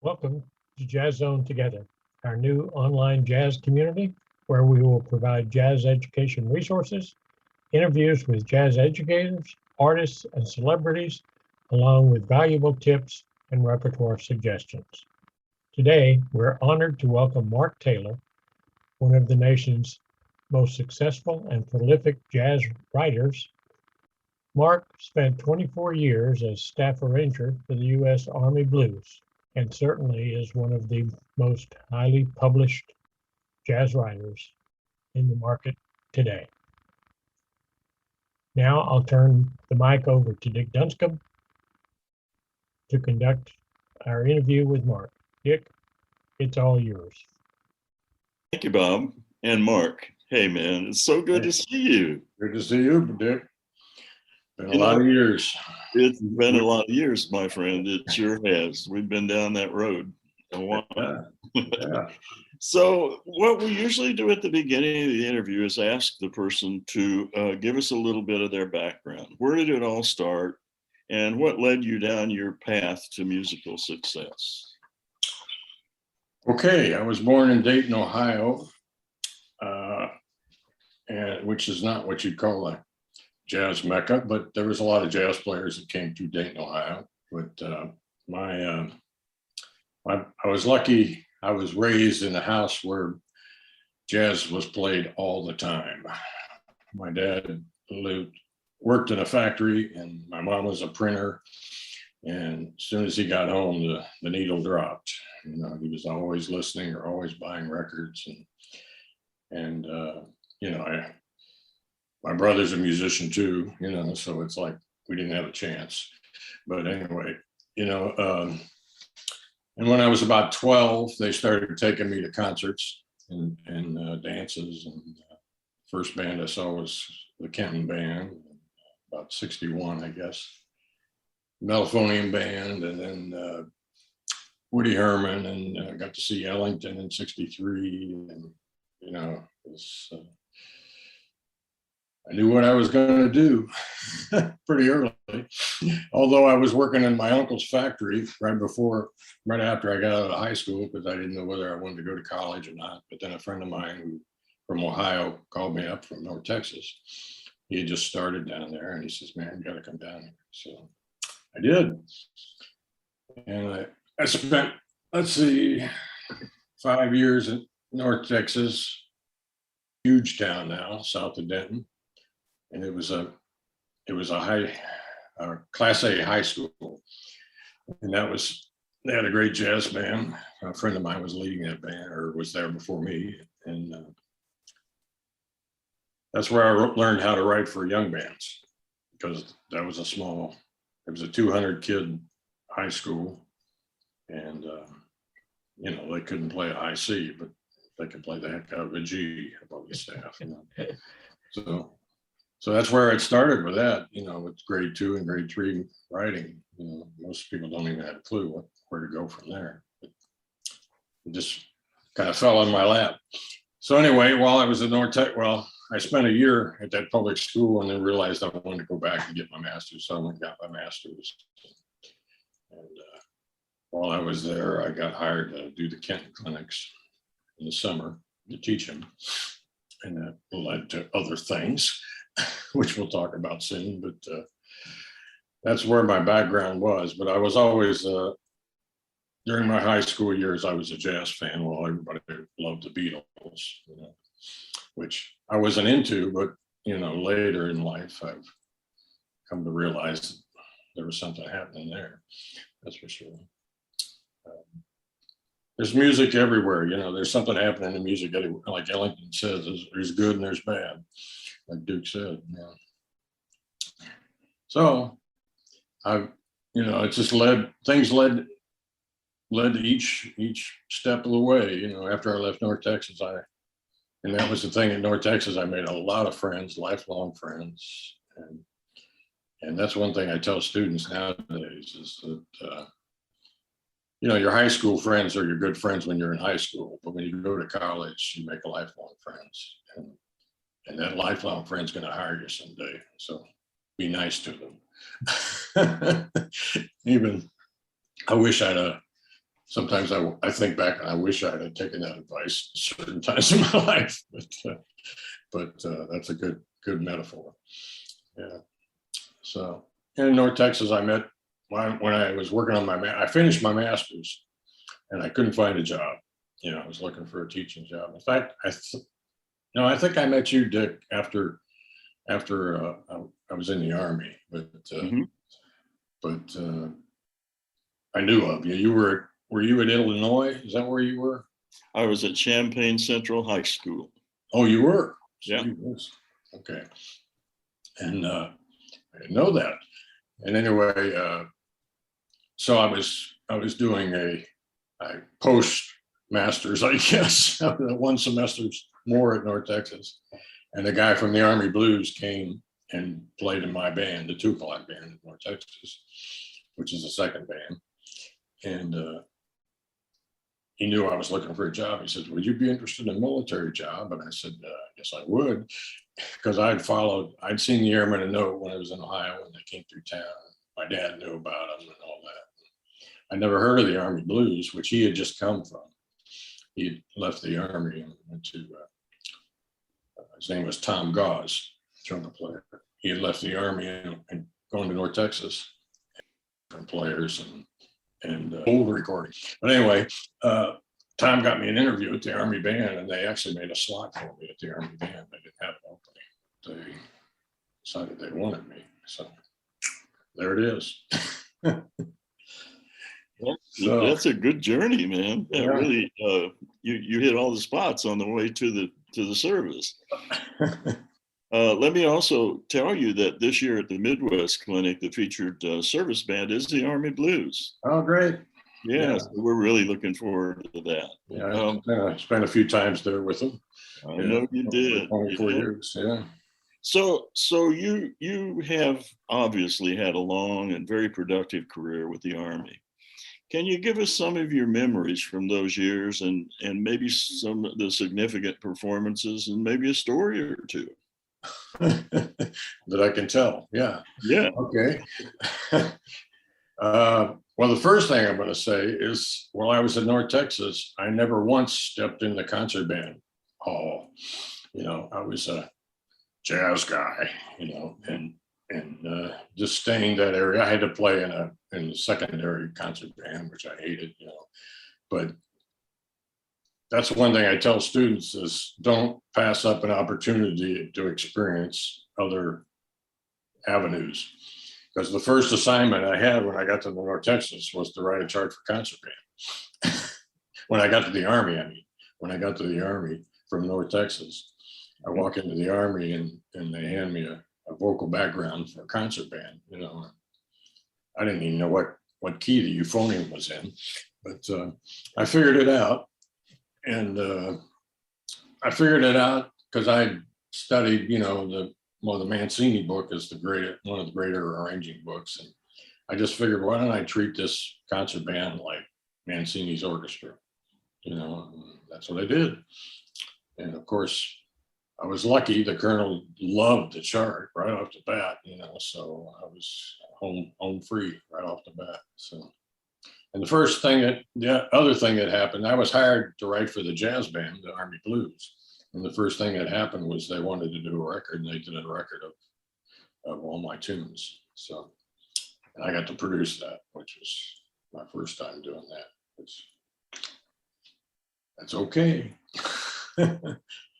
Welcome to Jazz Zone Together, our new online jazz community where we will provide jazz education resources, interviews with jazz educators, artists, and celebrities, along with valuable tips and repertoire suggestions. Today, we're honored to welcome Mark Taylor, one of the nation's most successful and prolific jazz writers. Mark spent 24 years as staff arranger for the U.S. Army Blues and certainly is one of the most highly published jazz writers in the market today. Now I'll turn the mic over to Dick Dunscomb to conduct our interview with Mark. Dick, it's all yours. Thank you, Bob and Mark. Hey, man, it's so good to see you. Good to see you, Dick. Been a lot of years. It's been a lot of years, my friend. It sure has. We've been down that road a while. Yeah. So what we usually do at the beginning of the interview is ask the person to give us a little bit of their background. Where did it all start? And what led you down your path to musical success? Okay, I was born in Dayton, Ohio, which is not what you'd call a jazz mecca, but there was a lot of jazz players that came through Dayton, Ohio. But I was lucky. I was raised in a house where jazz was played all the time. My dad worked in a factory, and my mom was a printer. And as soon as he got home, the needle dropped. You know, he was always listening or always buying records, and my brother's a musician too. You know, so it's like we didn't have a chance. But anyway, and when I was about 12, they started taking me to concerts and dances. And first band I saw was the Kenton Band, about 61, I guess. Mellophonium Band, and then Woody Herman, and I got to see Ellington in 63. And, I knew what I was going to do pretty early. Although I was working in my uncle's factory right after I got out of high school, because I didn't know whether I wanted to go to college or not. But then a friend of mine from Ohio called me up from North Texas. He had just started down there, and he says, "Man, you got to come down here." So I did. And I spent, 5 years in North Texas, huge town now, south of Denton. And it was a Class A high school. And they had a great jazz band. A friend of mine was leading that band, or was there before me. And that's where I learned how to write for young bands, because that was it was a 200 kid high school. And, they couldn't play a high C, but they could play the heck out of a G above the staff. So that's where it started with that, with grade 2 and grade 3 writing. Most people don't even have a clue where to go from there. But it just kind of fell in my lap. So anyway, while I was at North Tech, I spent a year at that public school and then realized I wanted to go back and get my master's. So I went and got my master's. And while I was there, I got hired to do the Kenton clinics in the summer to teach them. And that led to other things, which we'll talk about soon. But that's where my background was. But I was always, during my high school years, I was a jazz fan. Well, everybody loved the Beatles, which I wasn't into, but, later in life, I've come to realize that there was something happening there. That's for sure. There's music everywhere, there's something happening in music. Like Ellington says, there's good and there's bad, like Duke said. So it just led to each step of the way. After I left North Texas, and that was the thing in North Texas, I made a lot of friends, lifelong friends. And that's one thing I tell students nowadays is that, your high school friends are your good friends when you're in high school, but when you go to college, you make lifelong friends. And that lifelong friend's going to hire you someday. So be nice to them. Even I wish I'd sometimes I think back and I wish I had taken that advice at certain times in my life, but that's a good metaphor. Yeah. So in North Texas, I met when I was working on I finished my master's and I couldn't find a job. You know, I was looking for a teaching job. In fact, I think I met you, Dick, after I was in the Army, but I knew of you. Were you at Illinois? Is that where you were? I was at Champaign Central High School. Oh, you were? Yeah. Okay. And I didn't know that. And anyway, so I was doing a post masters, I guess, 1 semester more at North Texas. And the guy from the Army Blues came and played in my band, the 2 o'clock band in North Texas, which is the second band. And he knew I was looking for a job. He said, "Would you be interested in a military job?" And I said, "Yes, I would," because I'd seen the airmen a note when I was in Ohio when they came through town. My dad knew about them and all that. I never heard of the Army Blues, which he had just come from. He had left the Army and went to, his name was Tom Gauze, trumpet player. He had left the Army and gone to North Texas, different players and old recording. But anyway, Tom got me an interview at the Army Band, and they actually made a slot for me at the Army Band. They didn't have an opening. They decided they wanted me. So there it is. Well, So, that's a good journey, man. That Yeah. really, you hit all the spots on the way to the service. Let me also tell you that this year at the Midwest Clinic, the featured service band is the Army Blues. Oh, great. Yeah, Yeah. so we're really looking forward to that. Yeah, I spent a few times there with them. I know you did. 24 Yeah. years, yeah. So you have obviously had a long and very productive career with the Army. Can you give us some of your memories from those years and maybe some of the significant performances and maybe a story or two? That I can tell. Yeah. Yeah. Okay. Well, the first thing I'm going to say is while I was in North Texas, I never once stepped in the concert band hall. You know, I was a jazz guy, you know, and just staying that area. I had to play in a secondary concert band, which I hated, you know, but that's one thing I tell students is don't pass up an opportunity to experience other avenues. Because the first assignment I had when I got to North Texas was to write a chart for concert band. When I got to the Army, when I got to the Army from North Texas, I walk into the Army and they hand me a vocal background for a concert band. You know, I didn't even know what key the euphonium was in, but I figured it out. And I figured it out because I studied, you know, the Mancini book is one of the greater arranging books. And I just figured, why don't I treat this concert band like Mancini's orchestra? You know, and that's what I did. And of course, I was lucky. The colonel loved the chart right off the bat, you know, so I was home free right off the bat. So, and the other thing that happened, I was hired to write for the jazz band, the Army Blues. And the first thing that happened was they wanted to do a record, and they did a record of all my tunes. So, and I got to produce that, which was my first time doing that. That's okay.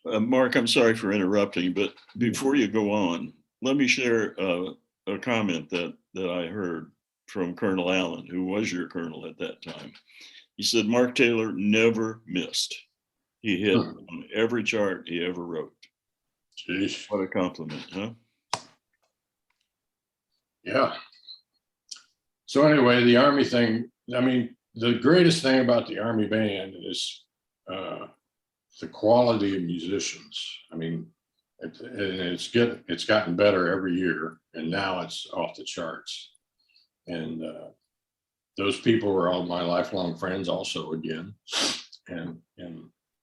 Mark, I'm sorry for interrupting, but before you go on, let me share a comment that I heard from Colonel Allen, who was your colonel at that time. He said, Mark Taylor never missed. He hit on every chart he ever wrote. Jeez. What a compliment, huh? Yeah. So anyway, the Army thing, I mean, the greatest thing about the Army band is the quality of musicians. I mean, it's gotten better every year, and now it's off the charts. And those people were all my lifelong friends also again. And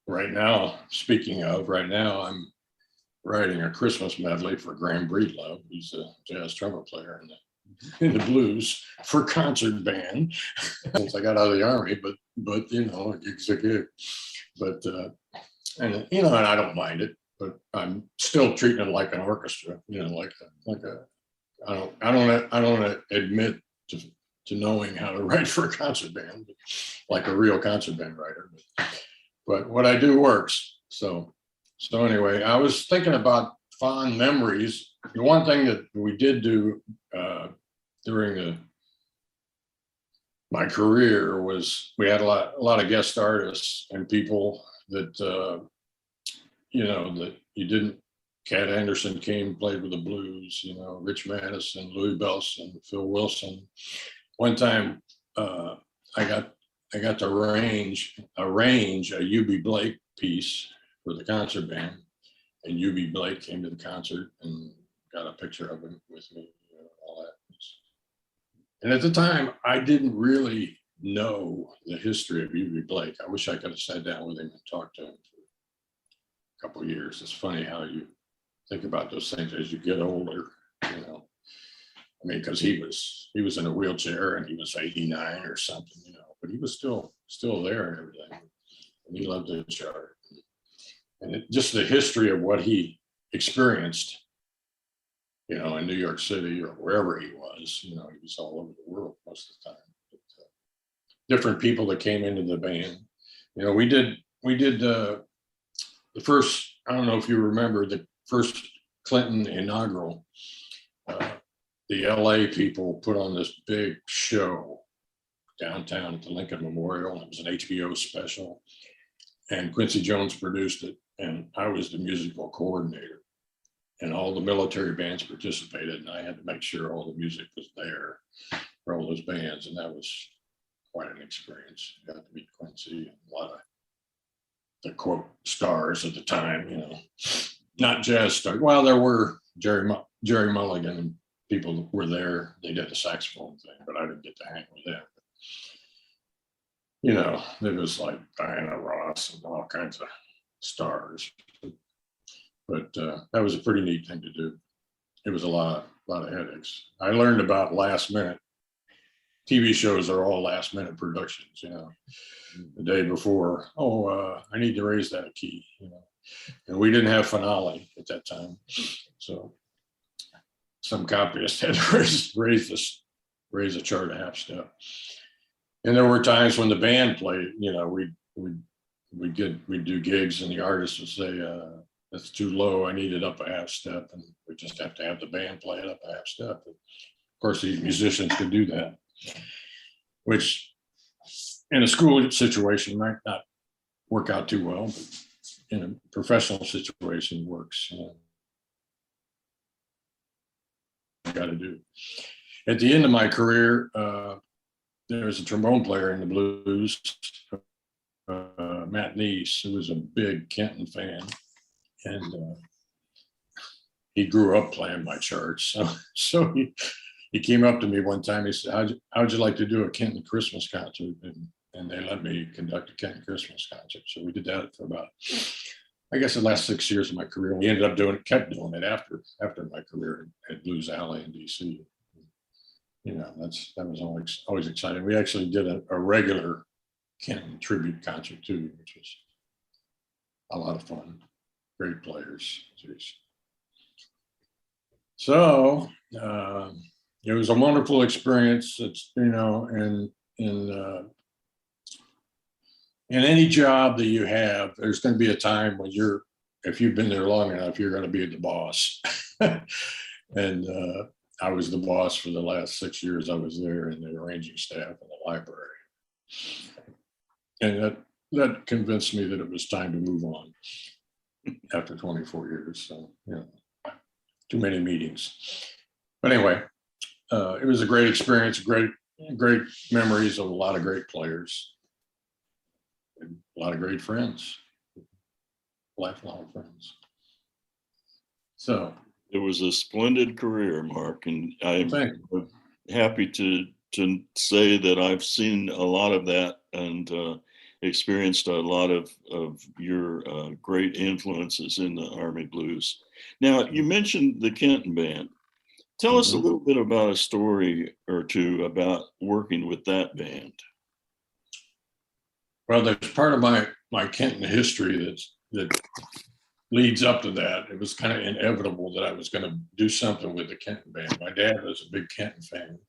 right now, I'm writing a Christmas medley for Graham Breedlove. He's a jazz trumpet player, and in the blues for concert band since I got out of the Army, but you know, a gig's a gig. But and you know, and I don't mind it, but I'm still treating it like an orchestra, you know, like a I don't admit to knowing how to write for a concert band, like a real concert band writer. But what I do works. So anyway, I was thinking about fond memories. The one thing that we did do during my career was we had a lot of guest artists and people that you know, that you didn't. Cat Anderson came, played with the blues, you know, Rich Madison, Louis Bellson, Phil Wilson. One time I got to arrange a U.B. Blake piece for the concert band, and U.B. Blake came to the concert and got a picture of him with me, you know, all that. And at the time, I didn't really know the history of U.B. Blake. I wish I could have sat down with him and talked to him for a couple of years. It's funny how you think about those things as you get older, you know. I mean, because he was in a wheelchair and he was 89 or something, you know, but he was still there and everything. And he loved the chart. And just the history of what he experienced, you know, in New York City or wherever he was, you know, he was all over the world most of the time. But, different people that came into the band. You know, we did the first, I don't know if you remember, the first Clinton inaugural. The LA people put on this big show downtown at the Lincoln Memorial. It was an HBO special, and Quincy Jones produced it, and I was the musical coordinator. And all the military bands participated, and I had to make sure all the music was there for all those bands, and that was quite an experience. I got to meet Quincy and a lot of the quote stars at the time, you know, not jazz stars. Well, there were Jerry Mulligan and people were there. They did the saxophone thing, but I didn't get to hang with them. You know, it was like Diana Ross and all kinds of stars. But that was a pretty neat thing to do. It was a lot of headaches. I learned about last minute. TV shows are all last minute productions, you know. The day before, I need to raise that a key, you know. And we didn't have finale at that time. So some copyist had to raise a chart a half step. And there were times when the band played, you know, we'd do gigs and the artist would say, that's too low, I need it up a half step. And we just have to have the band play it up a half step. And of course, these musicians could do that, which in a school situation might not work out too well, but in a professional situation works. You know. Got to do. At the end of my career, there was a trombone player in the blues, Matt Neese, who was a big Kenton fan, and he grew up playing my charts. So he came up to me one time. He said, "How'd you like to do a Kenton Christmas concert?" And they let me conduct a Kenton Christmas concert. So we did that for about, I guess, the last 6 years of my career. We ended up kept doing it after my career at Blues Alley in DC. You know, that was always exciting. We actually did a regular Kenton tribute concert too, which was a lot of fun. Great players. Jeez. So it was a wonderful experience. It's, you know, in any job that you have, there's going to be a time when if you've been there long enough, you're going to be the boss. And I was the boss for the last 6 years I was there in the arranging staff in the library. And that convinced me that it was time to move on after 24 years. So, you know, too many meetings. But anyway, it was a great experience, great memories of a lot of great players. And a lot of great friends, lifelong friends. So it was a splendid career, Mark, and I'm happy to say that I've seen a lot of that and experienced a lot of your great influences in the Army blues. Now, you mentioned the Kenton Band. Tell us a Mhm. little bit about a story or two about working with that band. Well, there's part of my Kenton history that leads up to that. It was kind of inevitable that I was going to do something with the Kenton band. My dad was a big Kenton fan.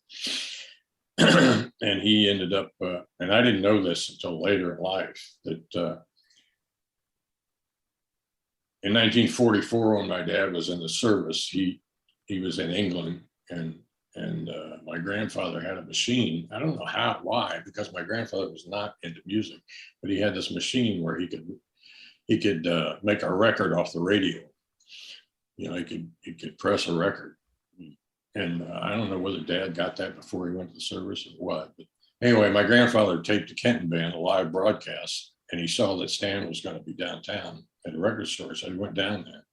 And he ended up, and I didn't know this until later in life, that in 1944, when my dad was in the service, he was in England, and my grandfather had a machine. I don't know why, because my grandfather was not into music, but he had this machine where he could make a record off the radio. You know, he could press a record. And I don't know whether Dad got that before he went to the service or what. But anyway, my grandfather taped the Kenton band a live broadcast, and he saw that Stan was going to be downtown at a record store, so he went down there.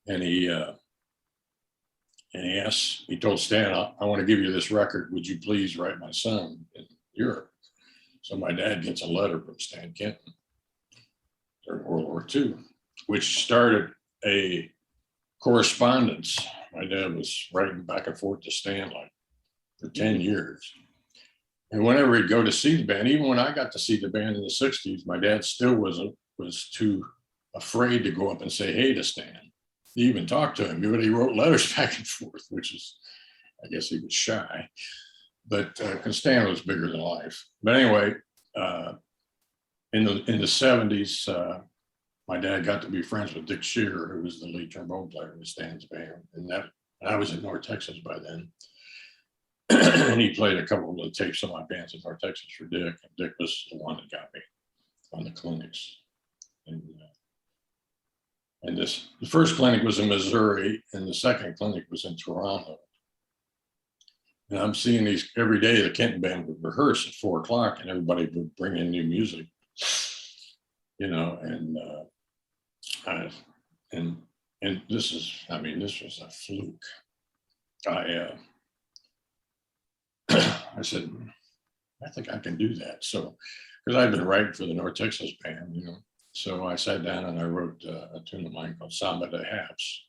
And he asked, he told Stan, I want to give you this record. Would you please write my son in Europe? So my dad gets a letter from Stan Kenton during World War II, which started a correspondence. My dad was writing back and forth to Stan like for 10 years. And whenever he'd go to see the band, even when I got to see the band in the 60s, my dad still was too afraid to go up and say hey to Stan. He even talked to him, but he wrote letters back and forth, which is, I guess he was shy. But because Stan was bigger than life. But anyway, in the 70s, my dad got to be friends with Dick Shearer, who was the lead trombone player in Stan's band. And I was in North Texas by then. And he played a couple of the tapes of my bands in North Texas for Dick. And Dick was the one that got me on the clinics. And the first clinic was in Missouri, and the second clinic was in Toronto. And I'm seeing these every day. The Kenton band would rehearse at 4:00, and everybody would bring in new music, you know. And this was a fluke. I said, I think I can do that. So, because I'd been writing for the North Texas band, you know. So I sat down and I wrote a tune of mine called Samba de Haps.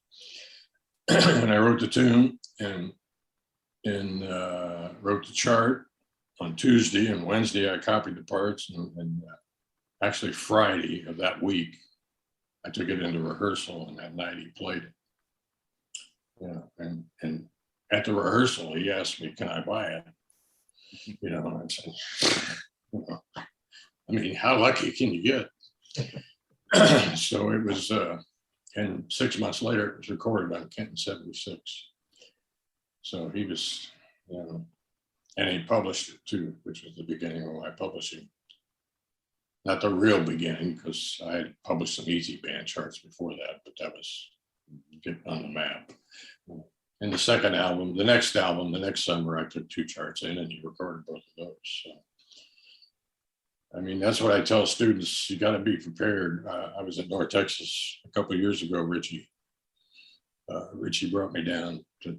And I wrote the tune and wrote the chart on Tuesday, and Wednesday I copied the parts, and actually Friday of that week, I took it into rehearsal, and that night he played it. Yeah, and at the rehearsal, he asked me, can I buy it? You know, and I said, you know, I mean, how lucky can you get? So it was, and 6 months later, it was recorded on Kenton 76. So he was, you know, and he published it too, which was the beginning of my publishing. Not the real beginning, because I had published some easy band charts before that, but that was getting on the map. And the second album, the next summer, I took 2 charts in, and he recorded both of those. So, I mean, that's what I tell students, you got to be prepared. I was in North Texas a couple of years ago. Richie brought me down to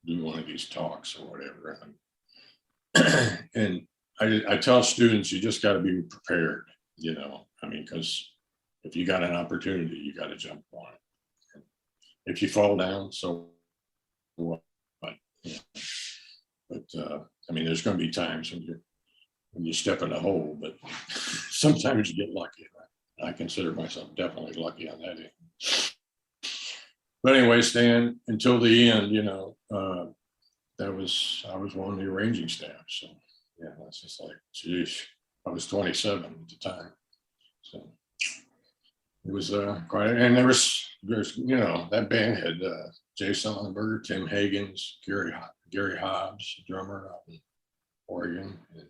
do one of these talks or whatever. And I tell students, you just got to be prepared, you know. I mean, because if you got an opportunity, you got to jump on it. If you fall down, so what? Yeah. But I mean, there's going to be times when you step in a hole, but sometimes you get lucky. I consider myself definitely lucky on that end. But anyway, Stan, until the end, you know, I was one of the arranging staff. So yeah, it's just like, geez, I was 27 at the time. So it was quite, and there's, you know, that band had Jay Sullenberger, Tim Higgins, Gary Hobbs, a drummer out in Oregon. And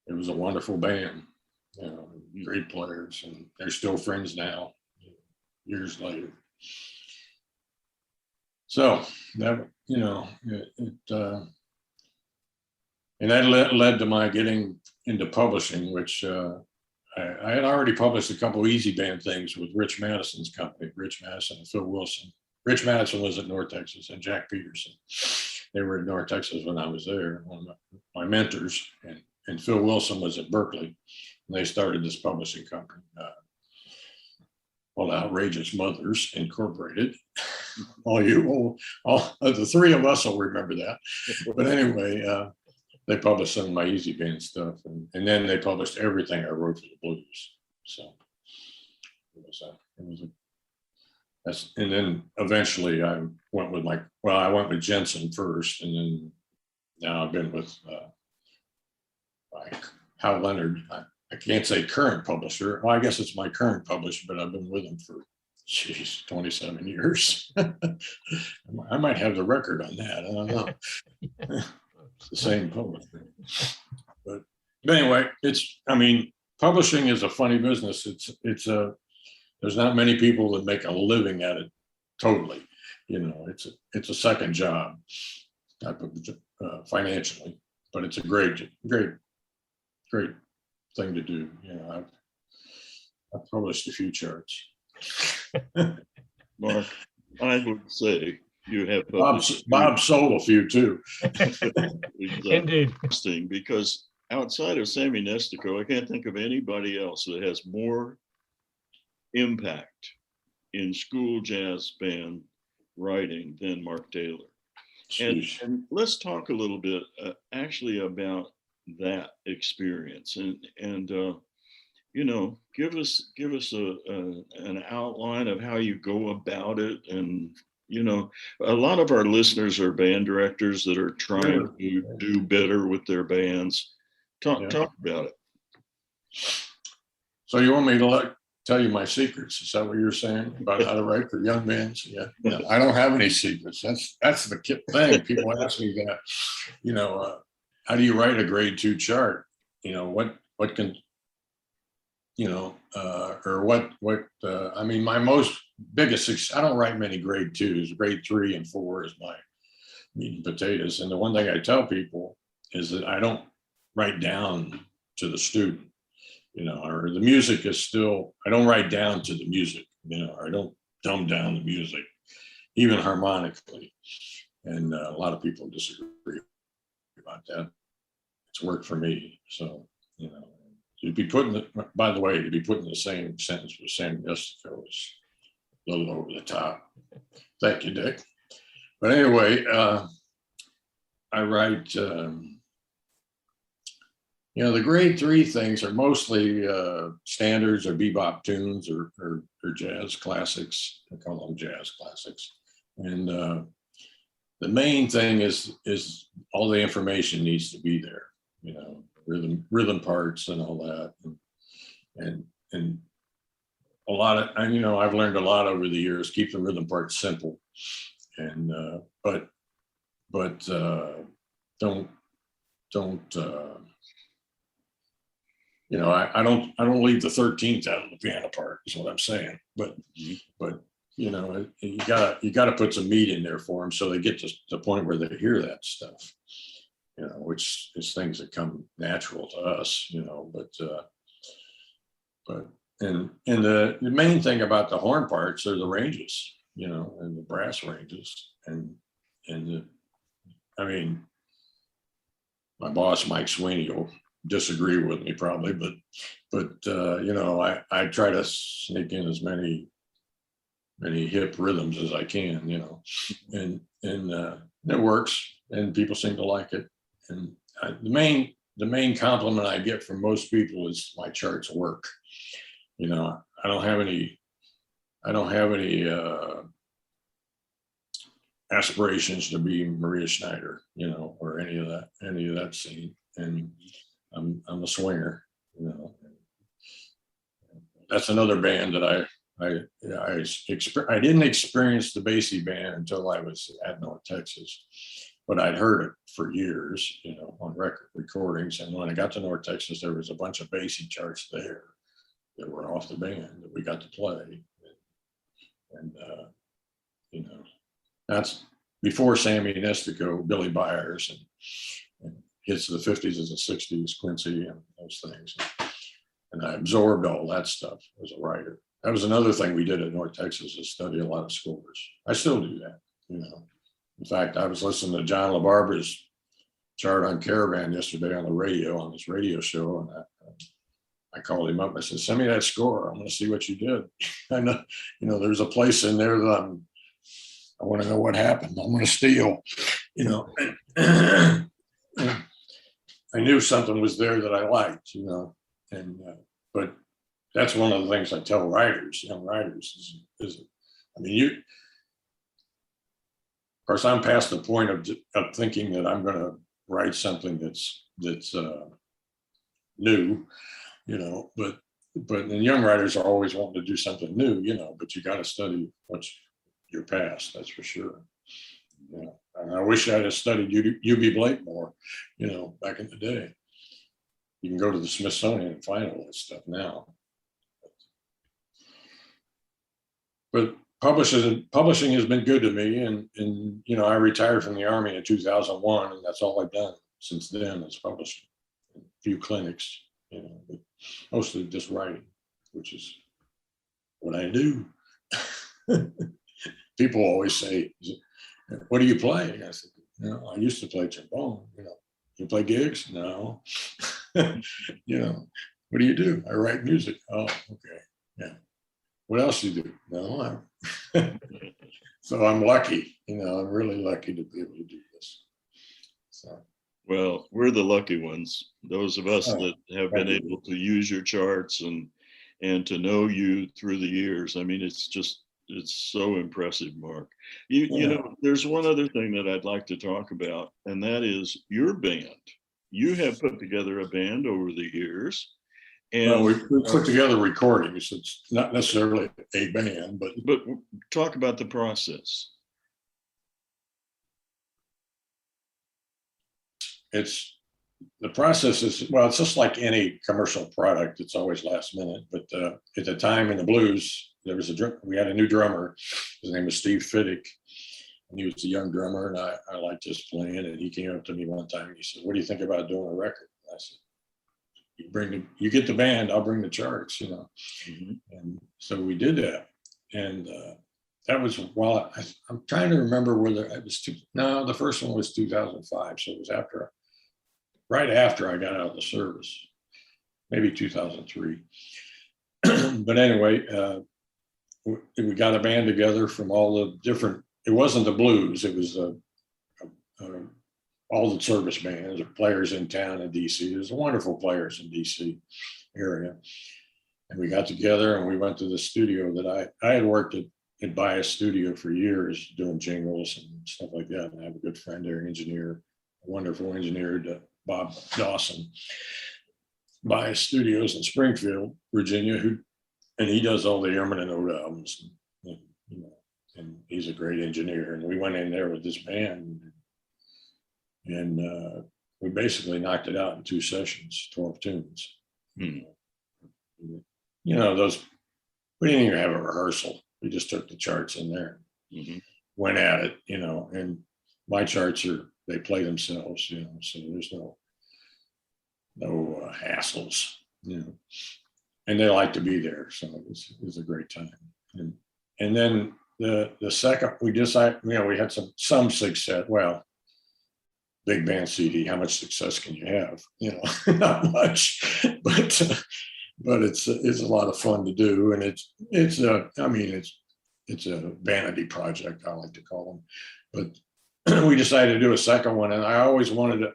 it was a wonderful band, you know, great players, and they're still friends now, years later. So that, you know, and that led to my getting into publishing, which I had already published a couple of easy band things with Rich Madison's company, Rich Madison and Phil Wilson. Rich Madison was at North Texas, and Jack Peterson. They were at North Texas when I was there, one of my mentors, and Phil Wilson was at Berkeley, and they started this publishing company called Outrageous Mothers Incorporated. all the three of us will remember that. But anyway, they published some of my Easy Band stuff, and then they published everything I wrote for the blues. So and then eventually I went with Jensen first, and then now I've been with Hal Leonard. I can't say current publisher. Well, I guess it's my current publisher, but I've been with him for 27 years. I might have the record on that. I don't know. It's the same publisher. But anyway, publishing is a funny business. There's not many people that make a living at it totally. It's a second job type of financially, but it's a great thing to do. I've published a few charts. Mark, I would say you have Bob sold a few too. Indeed. Interesting, because outside of Sammy Nestico, I can't think of anybody else that has more impact in school jazz band writing than Mark Taylor. And let's talk a little bit actually about that experience and give us an outline of how you go about it. And a lot of our listeners are band directors that are trying to do better with their bands. Talk about it. So you want me to tell you my secrets? Is that what you're saying about how to write for young bands? Yeah. I don't have any secrets. That's the thing. People ask me that, how do you write a grade 2 chart? What can, my most biggest, I don't write many grade 2s. Grade 3 and 4 is my meat and potatoes. And the one thing I tell people is that I don't write down to the student, or the music is still, I don't write down to the music, I don't dumb down the music, even harmonically. And a lot of people disagree about that. It's worked for me. So, to be put in the same sentence with Sammy Nestico is a little over the top. Thank you, Dick. But anyway, I write, the grade 3 things are mostly standards or bebop tunes or jazz classics. I call them jazz classics. And the main thing is all the information needs to be there, rhythm parts and all that. And a lot of, I've learned a lot over the years, keep the rhythm parts simple. And, but don't I don't leave the 13th out of the piano part is what I'm saying. But you gotta put some meat in there for them so they get to the point where they hear that stuff, which is things that come natural to us, and the main thing about the horn parts are the ranges, and the brass ranges my boss, Mike Sweeney, will disagree with me probably, but I try to sneak in as many hip rhythms as I can, and it works, and people seem to like it. And the main compliment I get from most people is my charts work. I don't have any aspirations to be Maria Schneider, or any of that scene. And I'm a swinger, That's another band that I didn't experience the Basie band until I was at North Texas, but I'd heard it for years, on record recordings. And when I got to North Texas, there was a bunch of Basie charts there that were off the band that we got to play. And that's before Sammy Nestico, Billy Byers, and hits of the 50s and the 60s, Quincy and those things. And I absorbed all that stuff as a writer. That was another thing we did at North Texas, is study a lot of scores. I still do that, In fact, I was listening to John LaBarbera's chart on Caravan yesterday on the radio, on this radio show, and I called him up. I said, send me that score. I'm going to see what you did. I know, there's a place in there that I want to know what happened. I'm going to steal, you know. I knew something was there that I liked, you know, and but that's one of the things I tell writers, young writers, is I mean, of course, I'm past the point of thinking that I'm going to write something that's new, you know, but the young writers are always wanting to do something new, you know, but you got to study what's your past, that's for sure. You know, and I wish I'd have studied UB Blake more, you know, back in the day. You can go to the Smithsonian and find all that stuff now. But publishing has been good to me, and you know, I retired from the Army in 2001, and that's all I've done since then is publishing. A few clinics, you know, but mostly just writing, which is what I do. People always say, "What do you play?" I said, "You know, I used to play trombone. You know, you play gigs? No." You know, what do you do? I write music. Oh, okay, yeah. What else do you do? No, so I'm lucky. You know, I'm really lucky to be able to do this. So. Well, we're the lucky ones. Those of us that have been able to use your charts and to know you through the years. I mean, it's so impressive, Mark. You know, there's one other thing that I'd like to talk about, and that is your band. You have put together a band over the years. And well, we put together recordings. It's not necessarily a band, but talk about the process. The process is, well, it's just like any commercial product. It's always last minute. But at the time in the blues, we had a new drummer. His name was Steve Fiddick, and he was a young drummer, and I liked his playing. And he came up to me one time and he said, "What do you think about doing a record?" And I said, you get the band, I'll bring the charts, you know. Mm-hmm. And so we did that. And that was while I'm trying to remember whether it was the first one was 2005. So it was right after I got out of the service, maybe 2003. But anyway, we got a band together from all the different, it wasn't the blues, it was all the service bands, players in town in DC. There's wonderful players in DC area. And we got together and we went to the studio that I had worked at Bias Studio for years doing jingles and stuff like that. And I have a good friend there, engineer, a wonderful engineer, Bob Dawson, Bias Studios in Springfield, Virginia, and he does all the Ehrman and Oda albums, and, you know, and he's a great engineer. And we went in there with this band, and we basically knocked it out in 2 sessions, 12 tunes. Hmm. You know, we didn't even have a rehearsal. We just took the charts in there, went at it, you know, and my charts they play themselves, you know, so there's no hassles, you know, and they like to be there. So it was a great time. And then the second, we decided, you know, we had some success. Well, big band CD, how much success can you have? You know, not much, but it's a lot of fun to do, and it's a vanity project, I like to call them. But we decided to do a second one, and I always wanted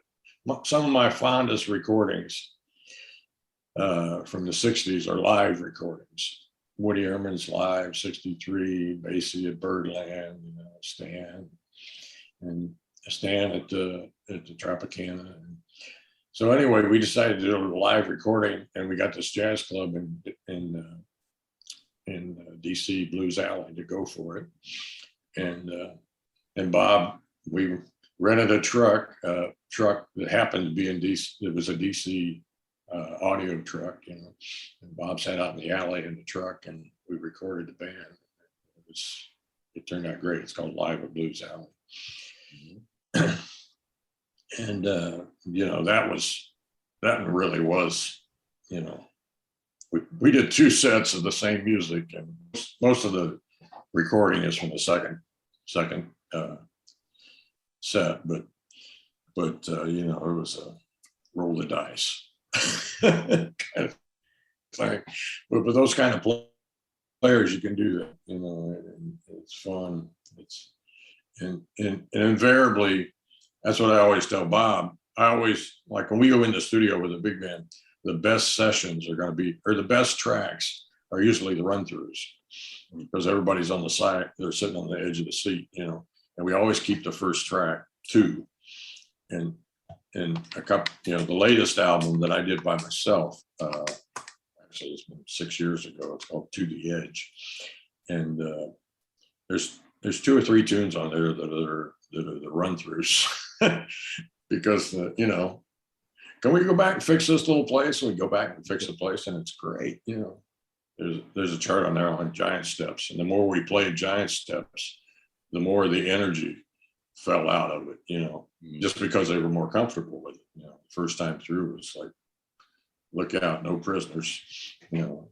some of my fondest recordings from the 60s are live recordings. Woody Herman's live, 63, Basie at Birdland, you know, Stan at the Tropicana. So anyway, we decided to do a live recording, and we got this jazz club in DC, Blues Alley, to go for it. And Bob, we rented a truck that happened to be in DC. It was a DC audio truck, you know. And Bob sat out in the alley in the truck, and we recorded the band. It turned out great. It's called Live at Blues Alley. And you know, that really was, you know, we did 2 sets of the same music, and most of the recording is from the second set, but you know, it was a roll the dice kind of thing. But with those kind of players, you can do that, you know, and it's fun. and invariably, that's what I always tell Bob. I always, like when we go in the studio with a big band, the best sessions are going to be, or the best tracks are usually the run-throughs, because everybody's on the side, they're sitting on the edge of the seat, and we always keep the first track too. And a couple, the latest album that I did by myself, actually it's been 6 years ago, it's called To the Edge. And there's 2 or 3 tunes on there that are the run-throughs because can we go back and fix this little place? And we go back and fix the place, and it's great. There's a chart on there on giant steps, and the more we played giant steps, the more the energy fell out of it. Just because they were more comfortable with it. First time through, it's like, look out, no prisoners. And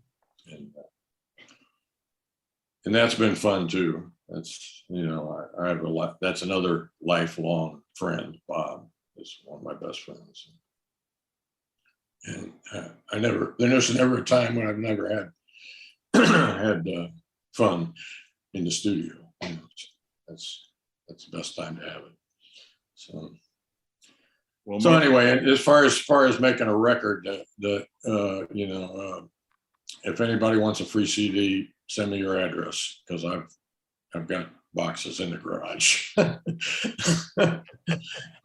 that's been fun too. That's I have a lot. That's another lifelong friend. Bob is one of my best friends. And there's never a time when I've never had fun in the studio. That's the best time to have it. So anyway, as far as making a record, if anybody wants a free CD, send me your address, because I've got boxes in the garage.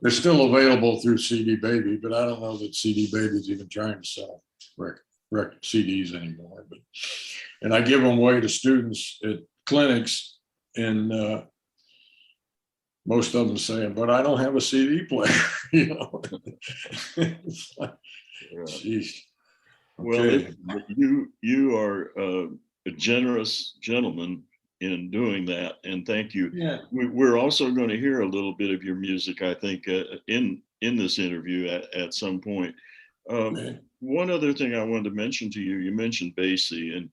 They're still available through CD Baby, but I don't know that CD Baby's even trying to sell record CDs anymore. And I give them away to students at clinics, and most of them saying, "But I don't have a CD player." Jeez. Okay. Well, you are a generous gentleman in doing that, and thank you. Yeah. We're also going to hear a little bit of your music, I think, in this interview at some point. Okay. One other thing I wanted to mention to you, you mentioned Basie, and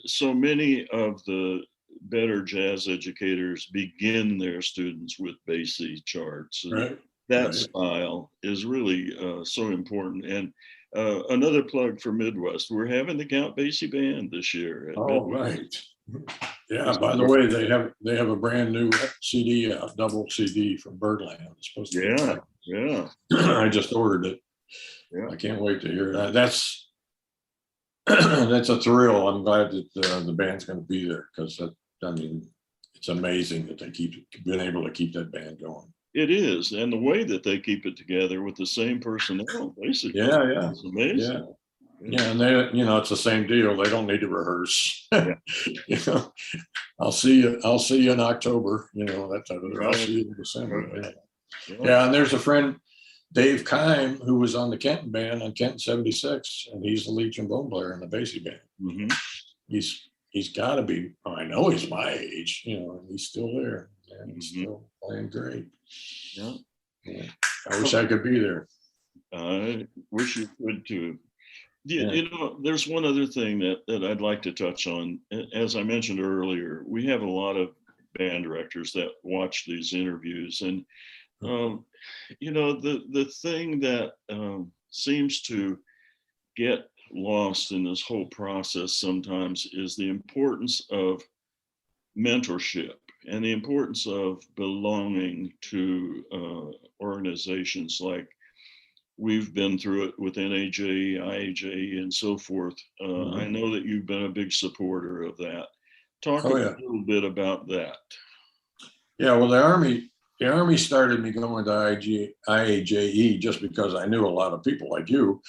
so many of the better jazz educators begin their students with Basie charts. Right. That style is really so important. And another plug for Midwest, we're having the Count Basie Band this year. Oh, right. Yeah. By the way, they have a brand new CD, double CD from Birdland. It's supposed to be. Yeah. I just ordered it. Yeah. I can't wait to hear it. That's a thrill. I'm glad that the band's going to be there, because it's amazing that they been able to keep that band going. It is, and the way that they keep it together with the same personnel, basically. Yeah. It's amazing. Yeah, and they, it's the same deal. They don't need to rehearse. Yeah. I'll see you in October. That type of thing. I'll see you in December. Right. Yeah, and there's a friend, Dave Kime, who was on the Kenton band on Kenton 76, and he's the lead trombone player in the Basie band. Mm-hmm. He's got to be. I know he's my age, and he's still there, and he's still playing great. Yeah. I wish I could be there. I wish you could too. Yeah. There's one other thing that I'd like to touch on. As I mentioned earlier, we have a lot of band directors that watch these interviews, and the thing that seems to get lost in this whole process sometimes is the importance of mentorship and the importance of belonging to organizations like we've been through it with NAJ, IAJ, and so forth. I know that you've been a big supporter of that. Talk a little bit about that. Yeah, well, the Army started me going to IAJE just because I knew a lot of people like you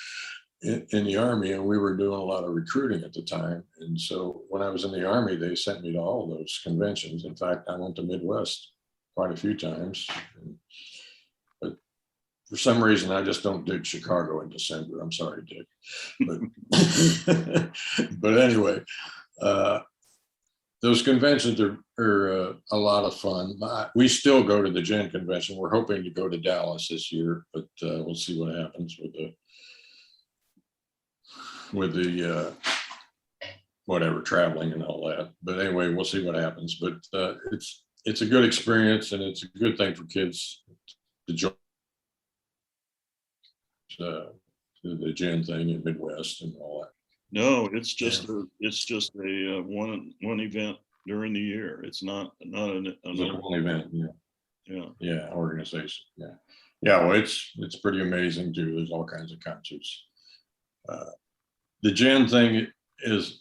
in the Army, and we were doing a lot of recruiting at the time. And so when I was in the Army, they sent me to all those conventions. In fact, I went to Midwest quite a few times. But for some reason, I just don't dig Chicago in December. I'm sorry, Dick. But anyway, those conventions are a lot of fun. We still go to the Gen convention. We're hoping to go to Dallas this year, but we'll see what happens with the whatever, traveling and all that. But anyway, we'll see what happens. But it's a good experience, and it's a good thing for kids to join the Gen thing in Midwest and all that. No, it's just a one event during the year. It's not an It's like one event, yeah. yeah. Yeah, organization. Yeah. Yeah, well, it's pretty amazing too. There's all kinds of concerts. The Gen thing is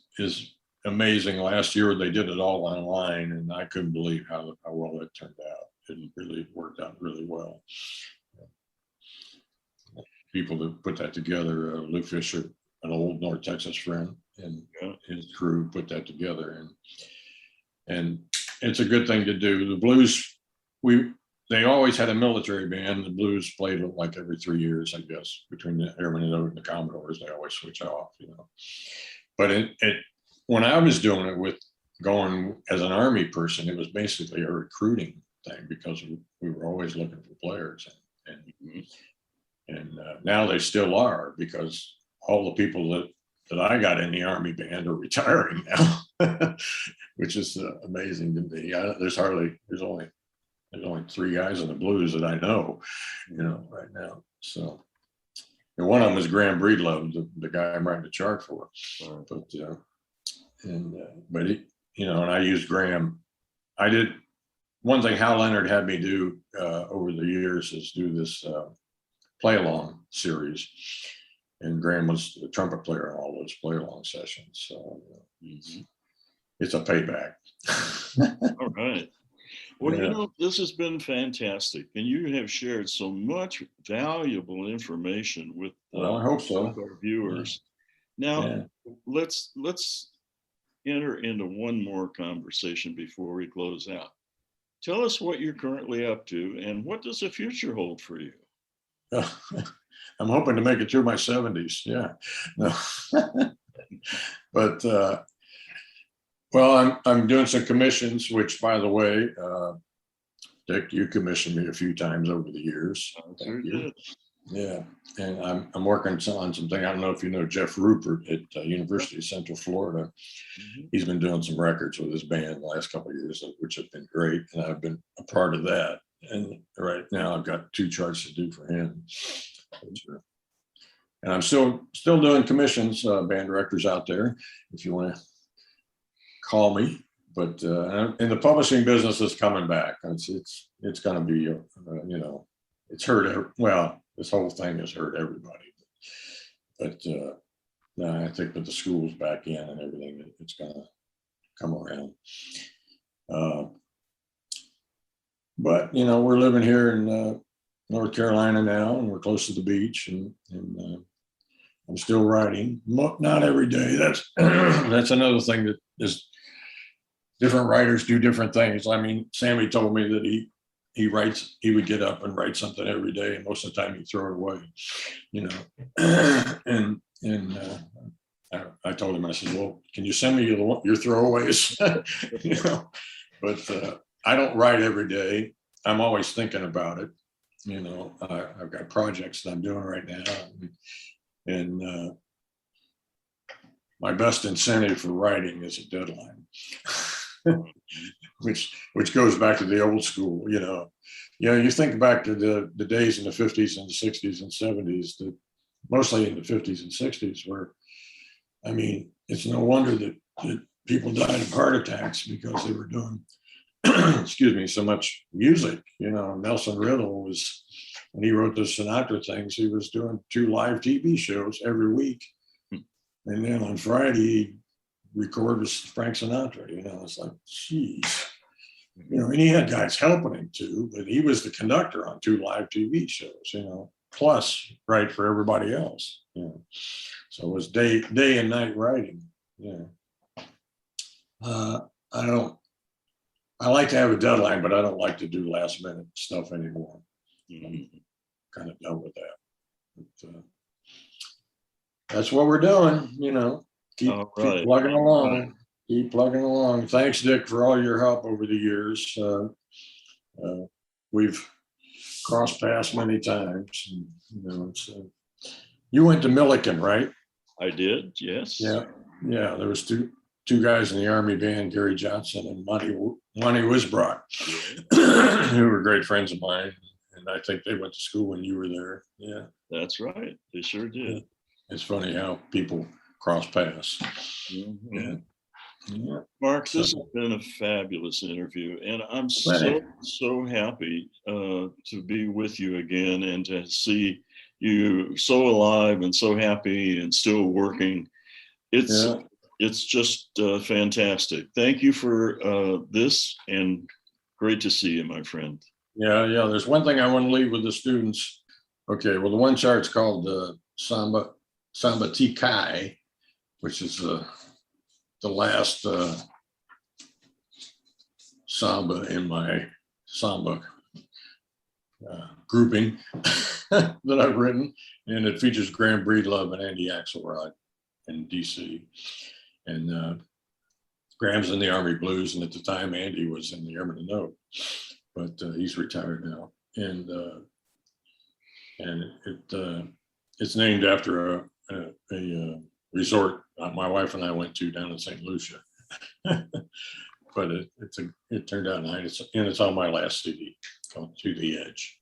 amazing. Last year they did it all online, and I couldn't believe how well it turned out. It really worked out really well. People that put that together, Lou Fisher, an old North Texas friend, and his crew put that together, and it's a good thing to do. The blues, they always had a military band. The blues played like every 3 years, I guess, between the Airmen and the Commodores. They always switch off, But when I was doing it with going as an Army person, it was basically a recruiting thing because we were always looking for players, and now they still are, because all the people that I got in the Army band are retiring now, which is amazing to me. There's only 3 guys in the blues that I know, right now. So, and one of them is Graham Breedlove, the guy I'm writing the chart for. But he, and I used Graham. I did one thing Hal Leonard had me do over the years is do this play along series, and Graham was the trumpet player in all those play along sessions. So it's a payback. All right. Well, this has been fantastic, and you have shared so much valuable information with I hope so. Our viewers. Now, let's enter into one more conversation before we close out. Tell us what you're currently up to, and what does the future hold for you? I'm hoping to make it through my 70s. Yeah. No. But well, I'm doing some commissions, which, by the way, Dick, you commissioned me a few times over the years. Thank you. Yeah, and I'm working on something. I don't know if you know Jeff Rupert at University of Central Florida. He's been doing some records with his band the last couple of years, which have been great, and I've been a part of that. And right now, I've got 2 charts to do for him. And I'm still doing commissions, band directors out there, if you want to call me. But and the publishing business is coming back. It's going to be, it's hurt. Well, this whole thing has hurt everybody. But no, I think with the schools back in and everything, it's going to come around. But we're living here in North Carolina now, and we're close to the beach, and I'm still writing. Not every day. That's that's another thing that is. Different writers do different things. I mean, Sammy told me that he would get up and write something every day, and most of the time he'd throw it away, and I told him, I said, well, can you send me your throwaways? But I don't write every day. I'm always thinking about it. I've got projects that I'm doing right now, and my best incentive for writing is a deadline. which goes back to the old school, you think back to the days in the 50s and the 60s and 70s, that mostly in the 50s and 60s, where, I mean, it's no wonder that people died of heart attacks because they were doing, excuse me, so much music. Nelson Riddle was, when he wrote the Sinatra things, he was doing 2 live TV shows every week. And then on Friday, record with Frank Sinatra. It's like, geez, and he had guys helping him too, but he was the conductor on 2 live TV shows, plus write for everybody else. So it was day and night writing. I like to have a deadline, but I don't like to do last minute stuff anymore. I'm kind of done with that. But, that's what we're doing, Keep plugging along. Keep plugging along. Thanks, Dick, for all your help over the years. We've crossed paths many times. And, you went to Milliken, right? I did, yes. Yeah. There was two guys in the Army band, Gary Johnson and Monty Wisbrock, who were great friends of mine. And I think they went to school when you were there. Yeah. That's right. They sure did. It's funny how people cross paths. Yeah. Mark, this has been a fabulous interview, and I'm so happy to be with you again and to see you so alive and so happy and still working. It's just fantastic. Thank you for this, and great to see you, my friend. Yeah. There's one thing I want to leave with the students. Okay, well, the one chart's called Samba Tikai, which is the last samba in my samba grouping that I've written, and it features Graham Breedlove and Andy Axelrod in DC. And Graham's in the Army Blues, and at the time Andy was in the Airman Note, but he's retired now. And it's named after a resort my wife and I went to down in St. Lucia. But it turned out nice, and it's on my last CD called To the Edge.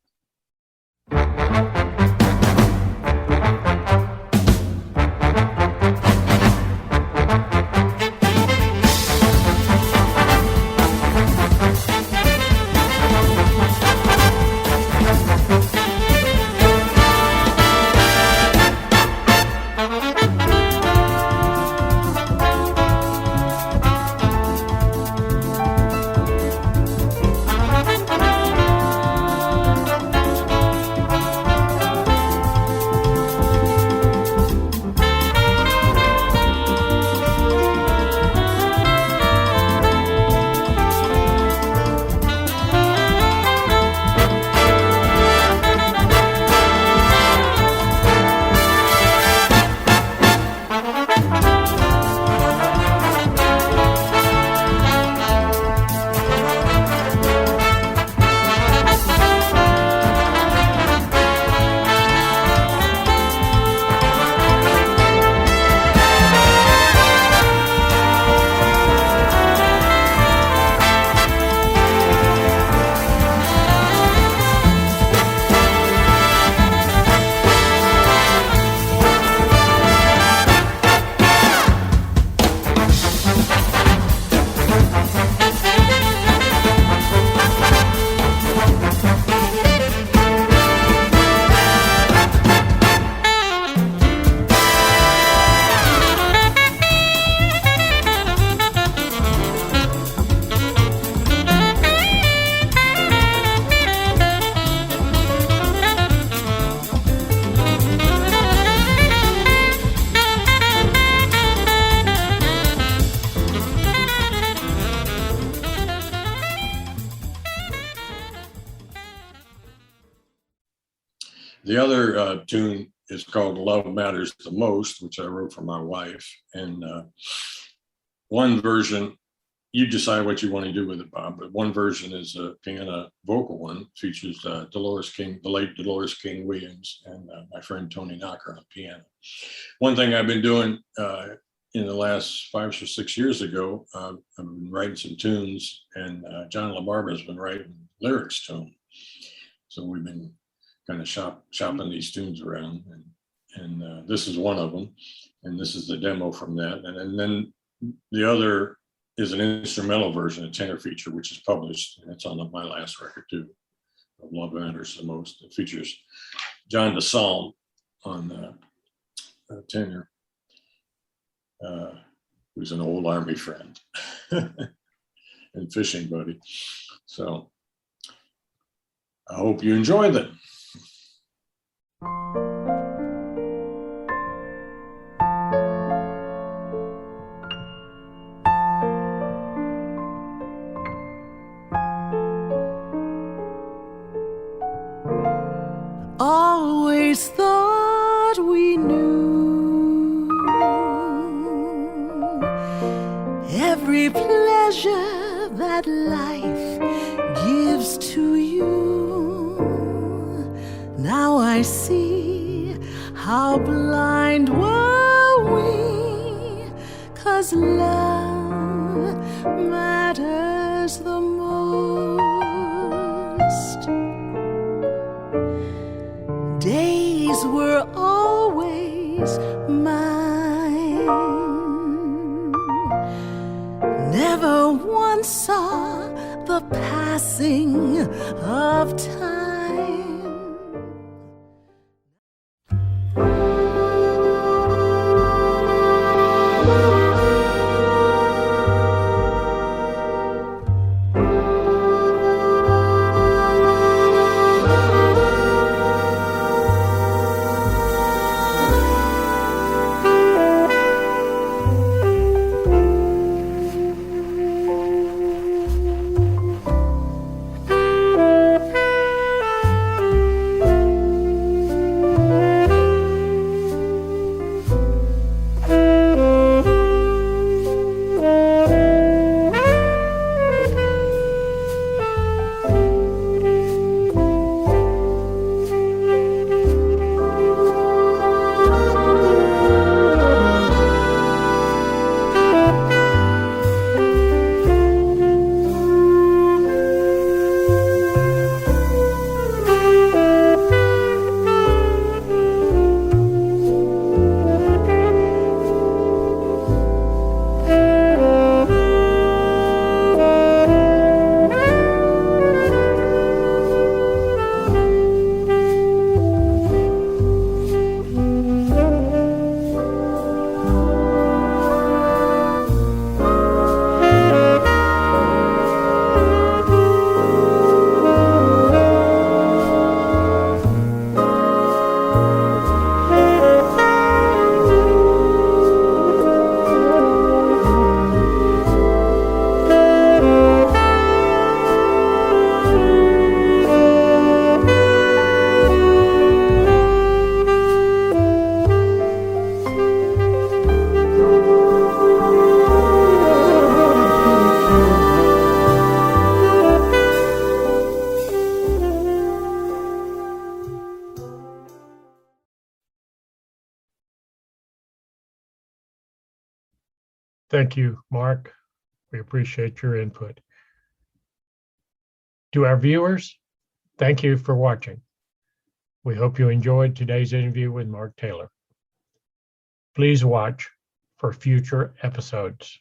The other tune is called Love Matters the Most, which I wrote for my wife. And one version, you decide what you want to do with it, Bob, but one version is a piano vocal one, features Dolores King, the late Dolores King Williams, and my friend Tony Knocker on piano. One thing I've been doing in the last 5 or 6 years ago, I've been writing some tunes, and John LaBarbera has been writing lyrics to them. So we've been kind of shopping these tunes around, and this is one of them, and this is the demo from that, and then the other is an instrumental version, a tenor feature, which is published, and it's on my last record too, of Love Matters the Most. It features John DeSalm on tenor, who's an old Army friend and fishing buddy. So I hope you enjoy them. Always thought we knew every pleasure that life gives to you. Now I see how blind were we, 'cause love matters the most. Days were always mine, and saw the passing of time. Thank you, Mark. We appreciate your input. To our viewers, thank you for watching. We hope you enjoyed today's interview with Mark Taylor. Please watch for future episodes.